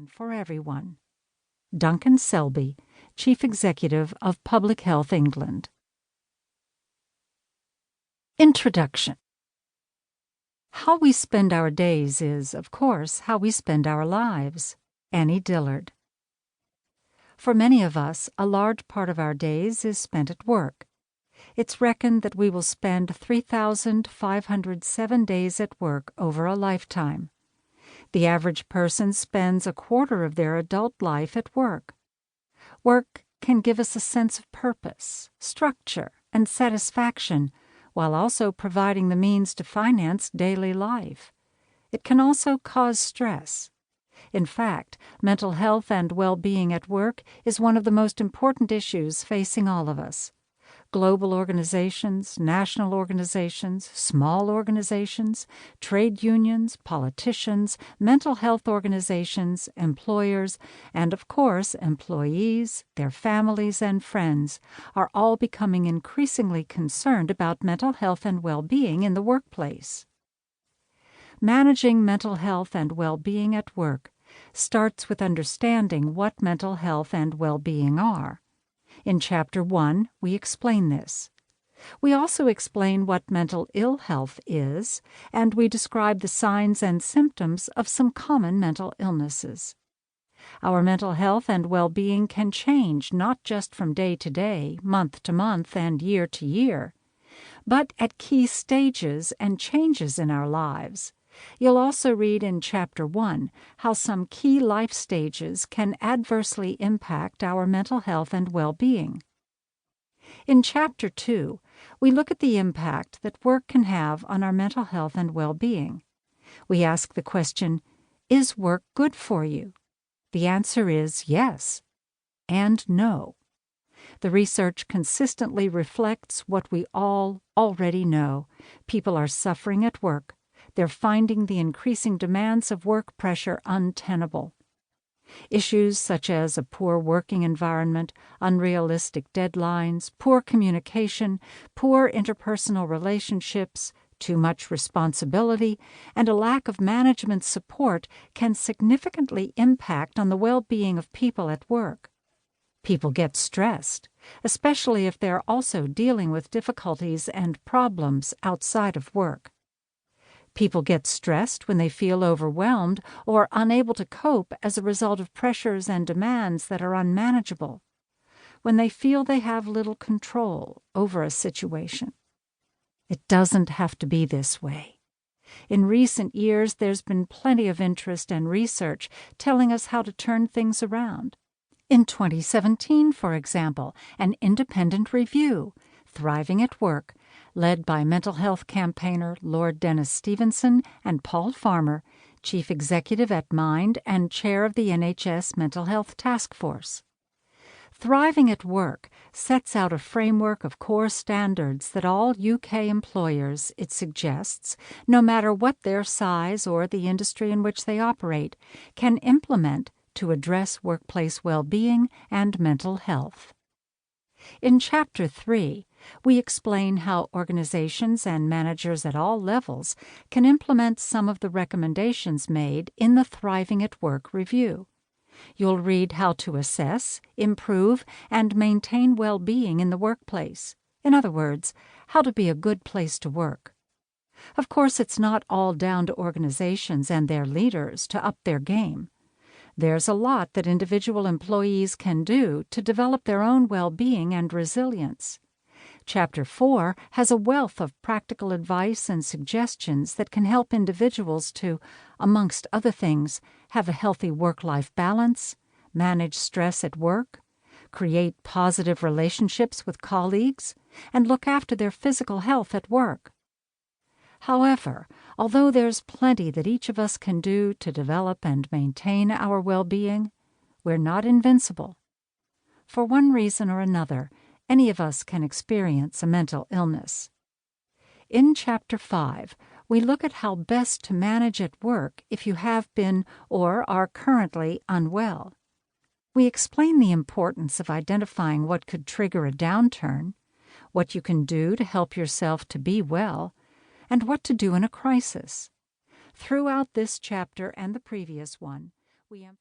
one for everyone. Duncan Selby, Chief Executive of Public Health England. Introduction. How we spend our days is, of course, how we spend our lives. Annie Dillard. For many of us, a large part of our days is spent at work. It's reckoned that we will spend 3,507 days at work over a lifetime. The average person spends a quarter of their adult life at work. Work can give us a sense of purpose, structure, and satisfaction, while also providing the means to finance daily life. It can also cause stress. In fact, mental health and well-being at work is one of the most important issues facing all of us. Global organizations, national organizations, small organizations, trade unions, politicians, mental health organizations, employers, and of course employees, their families, and friends are all becoming increasingly concerned about mental health and well-being in the workplace. Managing mental health and well-being at work starts with understanding what mental health and well-being are. In Chapter 1, we explain this. We also explain what mental ill health is, and we describe the signs and symptoms of some common mental illnesses. Our mental health and well-being can change not just from day to day, month to month, and year to year, but at key stages and changes in our lives. You'll also read in Chapter 1 how some key life stages can adversely impact our mental health and well-being. In Chapter 2, we look at the impact that work can have on our mental health and well-being. We ask the question, is work good for you? The answer is yes and no. The research consistently reflects what we all already know. People are suffering at work. They're finding the increasing demands of work pressure untenable. Issues such as a poor working environment, unrealistic deadlines, poor communication, poor interpersonal relationships, too much responsibility, and a lack of management support can significantly impact on the well-being of people at work. People get stressed, especially if they're also dealing with difficulties and problems outside of work. People get stressed when they feel overwhelmed or unable to cope as a result of pressures and demands that are unmanageable, when they feel they have little control over a situation. It doesn't have to be this way. In recent years, there's been plenty of interest and research telling us how to turn things around. In 2017, for example, an independent review, Thriving at Work, led by mental health campaigner Lord Dennis Stevenson and Paul Farmer, Chief Executive at Mind and Chair of the NHS Mental Health Task Force. Thriving at Work sets out a framework of core standards that all UK employers, it suggests, no matter what their size or the industry in which they operate, can implement to address workplace well-being and mental health. In Chapter 3, we explain how organizations and managers at all levels can implement some of the recommendations made in the Thriving at Work review. You'll read how to assess, improve, and maintain well-being in the workplace. In other words, how to be a good place to work. Of course, it's not all down to organizations and their leaders to up their game. There's a lot that individual employees can do to develop their own well-being and resilience. Chapter 4 has a wealth of practical advice and suggestions that can help individuals to, amongst other things, have a healthy work-life balance, manage stress at work, create positive relationships with colleagues, and look after their physical health at work. However, although there's plenty that each of us can do to develop and maintain our well-being, we're not invincible. For one reason or another, any of us can experience a mental illness. In Chapter 5, we look at how best to manage at work if you have been or are currently unwell. We explain the importance of identifying what could trigger a downturn, what you can do to help yourself to be well, and what to do in a crisis. Throughout this chapter and the previous one, we emphasize